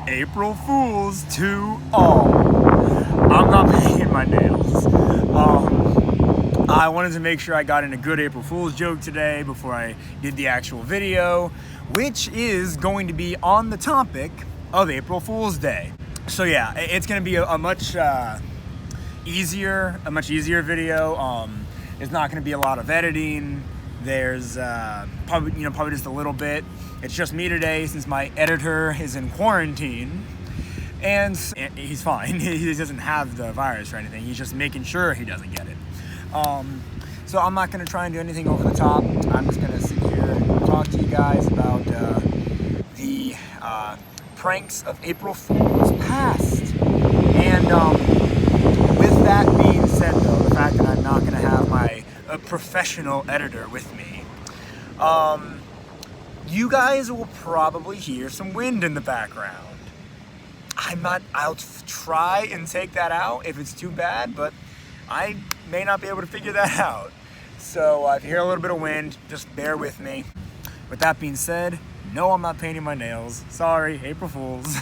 April Fools to all. I'm not painting my nails. I wanted to make sure I got in a good April Fool's joke today before I did the actual video, which is going to be on the topic of April Fool's Day. So yeah, it's going to be a much easier video. There's not going to be a lot of editing. There's probably just a little bit. It's just me today since my editor is in quarantine, and he's fine. He doesn't have the virus or anything. He's just making sure he doesn't get it. So I'm not going to try and do anything over the top. I'm just going to sit here and talk to you guys about the pranks of April Fools past. And with that being said, though, the fact that I'm not going to have my professional editor with me, you guys will probably hear some wind in the background. I'll try and take that out if it's too bad, but I may not be able to figure that out. So if you hear a little bit of wind, just bear with me. With that being said, no, I'm not painting my nails. Sorry, April Fools.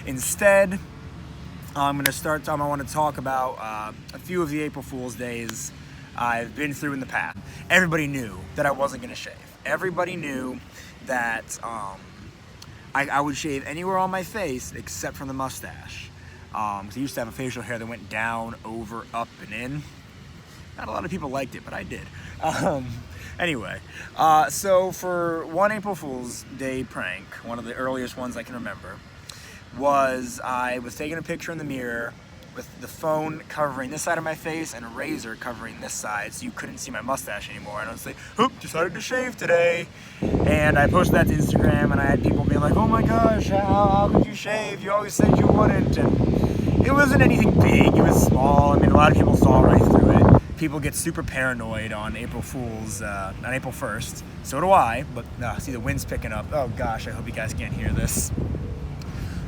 Instead, I want to talk about a few of the April Fool's days I've been through in the past. Everybody knew that I wasn't going to shave. Everybody knew that I would shave anywhere on my face except from the mustache. Because I used to have a facial hair that went down, over, up, and in. Not a lot of people liked it, but I did. Anyway, so for one April Fool's Day prank, one of the earliest ones I can remember, I was taking a picture in the mirror with the phone covering this side of my face and a razor covering this side so you couldn't see my mustache anymore. And I was like, oop, decided to shave today. And I posted that to Instagram, and I had people being like, oh my gosh, how could you shave? You always said you wouldn't. And it wasn't anything big, it was small. I mean, a lot of people saw right through it. People get super paranoid on April Fools, on April 1st. So do I, but see, the wind's picking up. Oh gosh, I hope you guys can't hear this.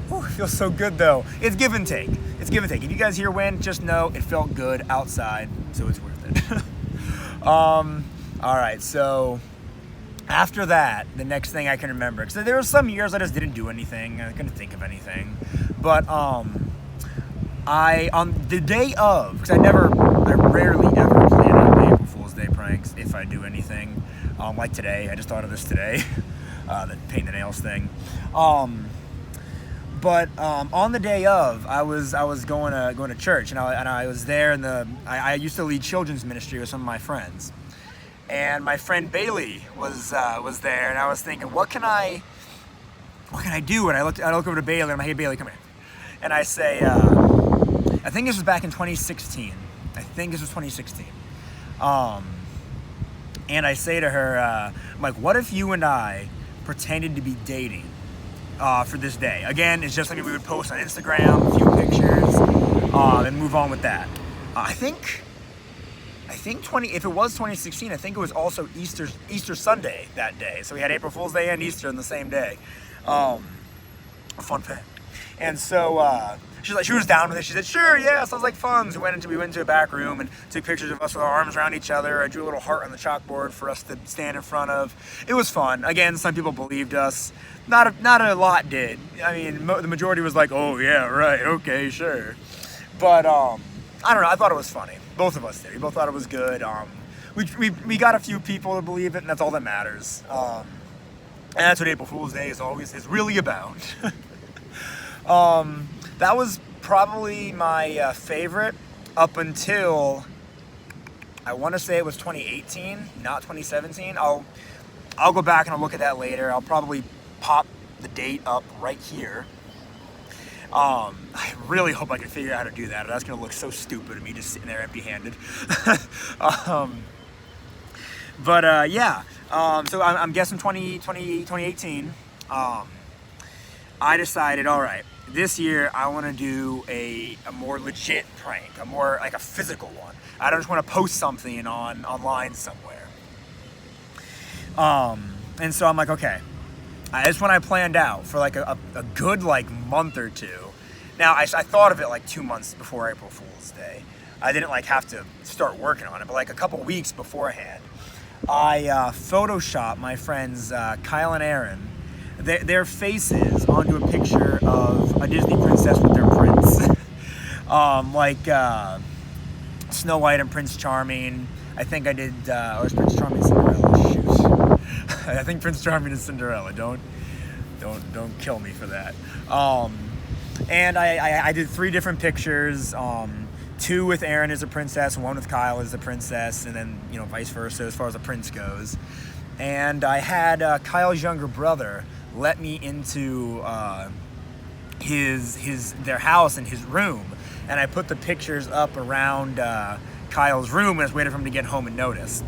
Whew, it feels so good though. It's give and take. It's give and take. If you guys hear wind, just know it felt good outside, so it's worth it. All right, so after that, the next thing I can remember, because there were some years I just didn't do anything. I couldn't think of anything. But on the day of, because I rarely ever plan out my April Fool's Day pranks if I do anything. Like today, I just thought of this today, the paint the nails thing. But on the day of, I was going to church, and I was there, and I used to lead children's ministry with some of my friends, and my friend Bailey was there, and I was thinking, what can I do? And I look over to Bailey, and I'm like, hey Bailey, come here, and I say, I think this was back in 2016. And I say to her, I'm like, what if you and I pretended to be dating? For this day. Again, it's just something we would post on Instagram, a few pictures, and move on with that. I think if it was 2016, I think it was also Easter Sunday that day. So we had April Fool's Day and Easter on the same day. Fun fact. And so she was down with it. She said, sure, yeah, sounds like fun. So we went into a back room and took pictures of us with our arms around each other. I drew a little heart on the chalkboard for us to stand in front of. It was fun. Again, some people believed us. Not a lot did. I mean, the majority was like, oh yeah, right, okay, sure. But I don't know. I thought it was funny. Both of us did. We both thought it was good. We got a few people to believe it, and that's all that matters. And that's what April Fool's Day is really about. That was probably my favorite up until, I want to say it was 2018, not 2017. I'll go back and I'll look at that later. I'll probably pop the date up right here. I really hope I can figure out how to do that. That's going to look so stupid of me just sitting there empty-handed. Yeah. So I'm guessing 2018. I decided, all right, this year I want to do a more legit prank, a more like a physical one. I don't just want to post something online somewhere. And so I'm like, okay. This one I planned out for like a good like month or two. Now I thought of it like 2 months before April Fool's Day. I didn't like have to start working on it, but like a couple weeks beforehand, I photoshopped my friends Kyle and Aaron their faces onto a picture of a Disney princess with their prince. Like Snow White and Prince Charming. I think I did, or is Prince Charming Cinderella? Shoot. I think Prince Charming is Cinderella. Don't kill me for that. And I did 3 different pictures. 2 with Erin as a princess, and 1 with Kyle as the princess, and then, you know, vice versa as far as the prince goes. And I had Kyle's younger brother let me into their house and his room, and I put the pictures up around Kyle's room, and I was waiting for him to get home and notice.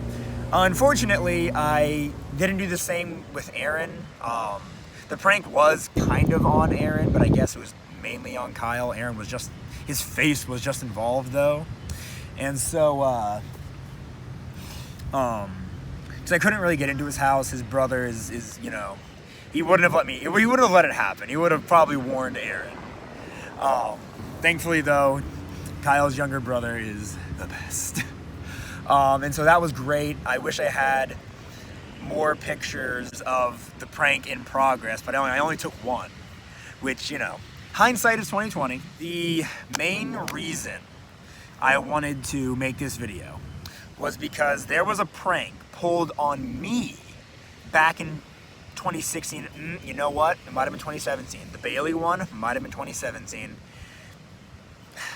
Unfortunately, I didn't do the same with Erin. The prank was kind of on Erin, but I guess it was mainly on Kyle. Erin was just, his face was just involved though. And so, so I couldn't really get into his house. His brother is you know, he wouldn't have let me, he would have let it happen. He would have probably warned Erin. Thankfully though, Kyle's younger brother is the best. And so that was great. I wish I had more pictures of the prank in progress, but I only took 1, which, you know, hindsight is 20/20. The main reason I wanted to make this video was because there was a prank pulled on me back in 2016. You know what? It might have been 2017. The Bailey one might have been 2017.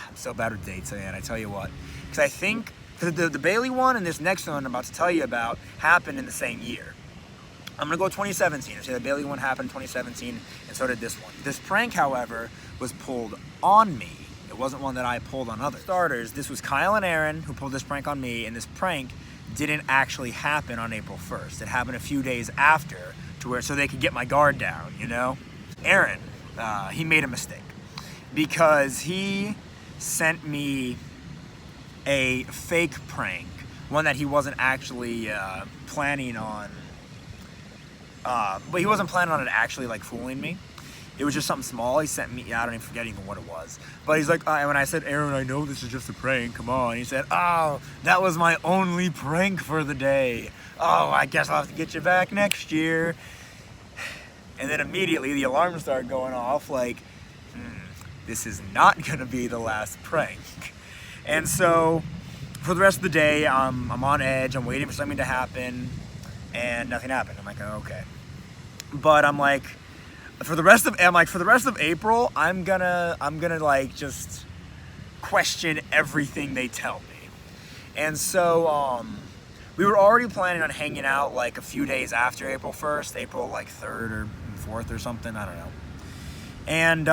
I'm so bad with dates, man. I tell you what. Because I think the Bailey one and this next one I'm about to tell you about happened in the same year. I'm going to go 2017. So the Bailey one happened in 2017, and so did this one. This prank, however, was pulled on me. It wasn't one that I pulled on others. For starters, this was Kyle and Erin who pulled this prank on me, and this prank didn't actually happen on April 1st. It happened a few days after, so they could get my guard down, you know? Erin, he made a mistake because he sent me a fake prank, one that he wasn't actually planning on. But he wasn't planning on it actually like fooling me. It was just something small. He sent me, I don't even forget even what it was. But he's like, when I said, Erin, I know this is just a prank, come on. He said, oh, that was my only prank for the day. Oh, I guess I'll have to get you back next year. And then immediately the alarms started going off like, this is not gonna be the last prank. And so for the rest of the day, I'm on edge, I'm waiting for something to happen, and nothing happened. I'm like, oh, okay. But I'm like, for the rest of April, I'm gonna like just question everything they tell me. And so we were already planning on hanging out like a few days after April 1st, April like 3rd or 4th or something, I don't know. And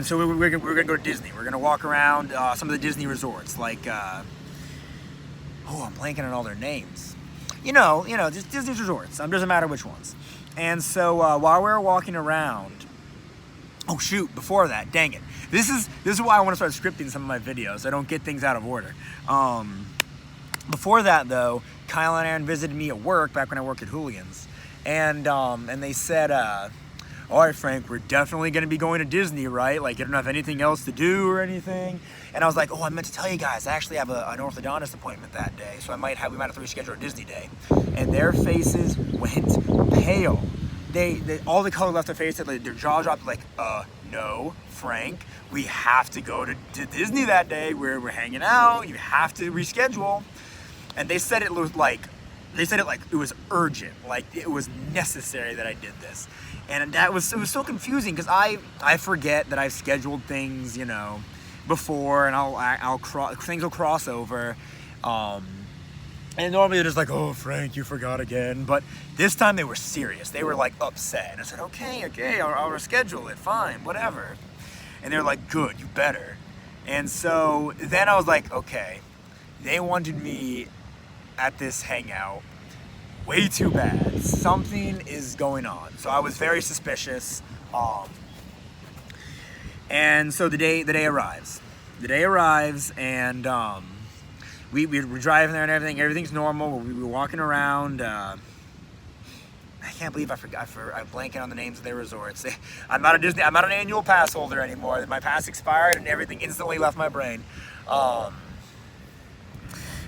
so we're gonna go to Disney. We're gonna walk around some of the Disney resorts, like I'm blanking on all their names. You know, just Disney resorts. Doesn't matter which ones. And so while we were walking around, oh shoot! Before that, dang it! This is why I want to start scripting some of my videos, so I don't get things out of order. Before that, though, Kyle and Erin visited me at work back when I worked at Hooligans, and they said, all right, Frank, we're definitely going to be going to Disney, right? Like, you don't have anything else to do or anything? And I was like, oh, I meant to tell you guys, I actually have an orthodontist appointment that day, so we might have to reschedule a Disney day. And their faces went pale. They all the color left their face, like, their jaw dropped, like, no, Frank, we have to go to Disney that day. We're hanging out. You have to reschedule. And they said it like it was urgent, like it was necessary that I did this. And it was so confusing because I forget that I've scheduled things, you know, before, and things will cross over. And normally they're just like, oh, Frank, you forgot again. But this time they were serious. They were like upset. And I said, okay, I'll reschedule it, fine, whatever. And they're like, good, you better. And so then I was like, okay, they wanted me at this hangout way too bad. Something is going on. So I was very suspicious. And so the day arrives. The day arrives, and we're driving there and everything. Everything's normal. We were walking around. I can't believe I'm blanking on the names of their resorts. I'm not an annual pass holder anymore. My pass expired and everything instantly left my brain.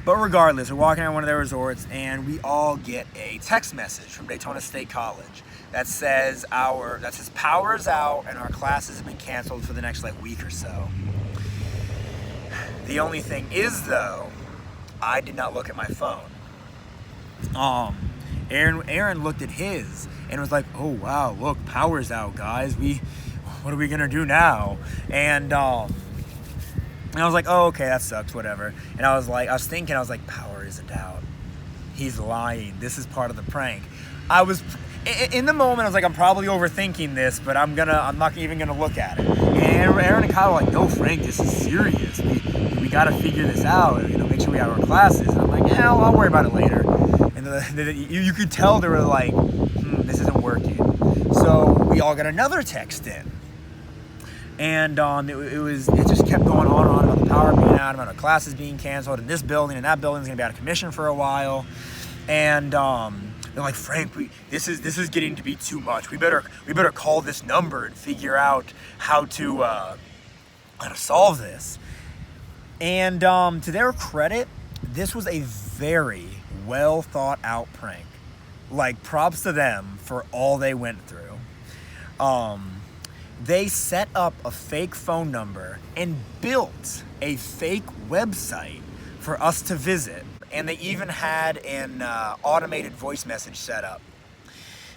But regardless, we're walking around one of their resorts, and we all get a text message from Daytona State College that says power is out and our classes have been canceled for the next like week or so. The only thing is, though, I did not look at my phone. Aaron looked at his and was like, "Oh wow, look, power's out, guys. What are we gonna do now?" And I was like, "Oh, okay, that sucks, whatever." And I was thinking, power isn't out. He's lying. This is part of the prank. In the moment, I was like, I'm probably overthinking this, but I'm not even gonna look at it. And Aaron and Kyle were like, "No, Frank, this is serious. We gotta figure this out. Make sure we have our classes." And I'm like, "Yeah, I'll worry about it later." And you could tell they were like, "This isn't working." So we all got another text in, and it just kept going on and on about the power being out, about our classes being canceled, and this building and that building's gonna be out of commission for a while, and they're like, "Frank, this is getting to be too much. We better call this number and figure out how to solve this." And to their credit, this was a very well thought out prank. Like, props to them for all they went through. They set up a fake phone number and built a fake website for us to visit. And they even had an automated voice message set up.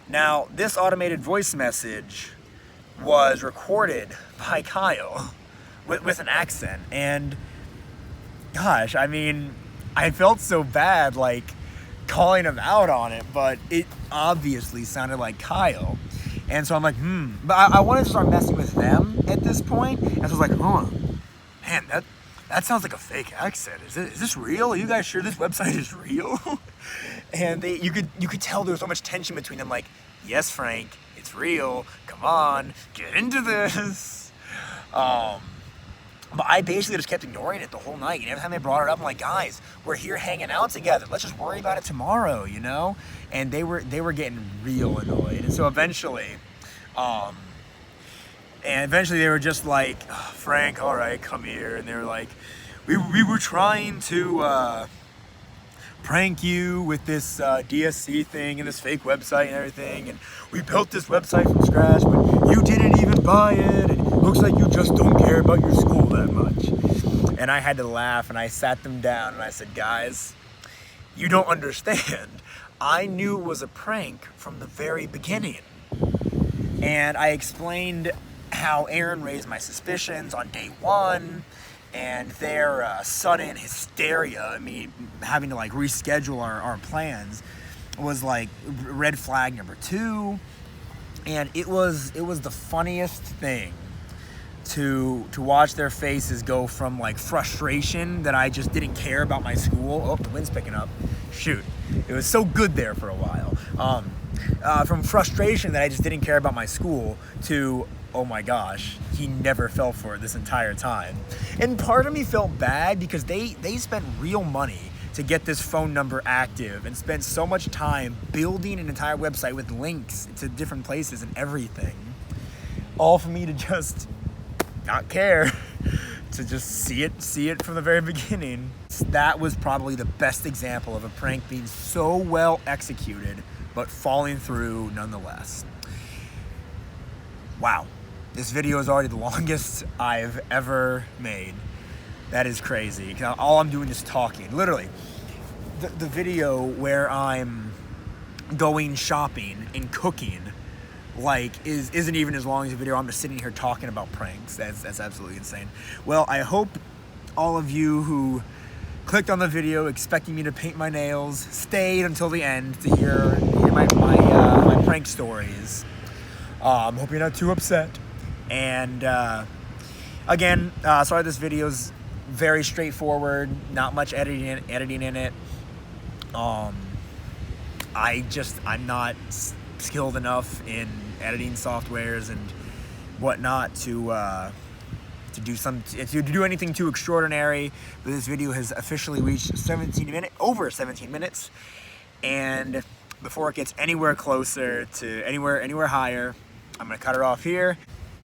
Now, this automated voice message was recorded by Kyle with an accent. And gosh, I mean, I felt so bad, like, calling him out on it, but it obviously sounded like Kyle. And so I'm like, But I wanted to start messing with them at this point. And so I was like, man, that sounds like a fake accent. Is this real? Are you guys sure this website is real? And you could tell there was so much tension between them, like, "Yes, Frank, it's real. Come on, get into this." But I basically just kept ignoring it the whole night. And every time they brought it up, I'm like, "Guys, we're here hanging out together. Let's just worry about it tomorrow, you know?" And they were getting real annoyed. And so eventually they were just like, "Oh, Frank, all right, come here." And they were like, we were trying to prank you with this DSC thing and this fake website and everything. And we built this website from scratch, but you didn't even buy it. And it looks like you just don't care about your school that much." And I had to laugh, and I sat them down and I said, "Guys, you don't understand. I knew it was a prank from the very beginning." And I explained how Aaron raised my suspicions on day one, and their sudden hysteria, I mean, having to like reschedule our plans, was like red flag number 2. And it was the funniest thing to watch their faces go from like frustration that I just didn't care about my school. Oh, the wind's picking up. Shoot, it was so good there for a while. From frustration that I just didn't care about my school to, oh my gosh, he never fell for it this entire time. And part of me felt bad because they spent real money to get this phone number active and spent so much time building an entire website with links to different places and everything. All for me to just not care, to just see it from the very beginning. That was probably the best example of a prank being so well executed, but falling through nonetheless. Wow, this video is already the longest I've ever made. That is crazy. All I'm doing is talking. Literally, the video where I'm going shopping and cooking, like, isn't even as long as the video I'm just sitting here talking about pranks. That's absolutely insane. Well, I hope all of you who clicked on the video expecting me to paint my nails stayed until the end to hear my prank stories. I'm hoping you're not too upset. And again, sorry, this video's very straightforward, not much editing in it. I'm not skilled enough in editing softwares and whatnot to do anything too extraordinary. But this video has officially reached over 17 minutes, and before it gets anywhere closer to anywhere higher, I'm gonna cut her off here.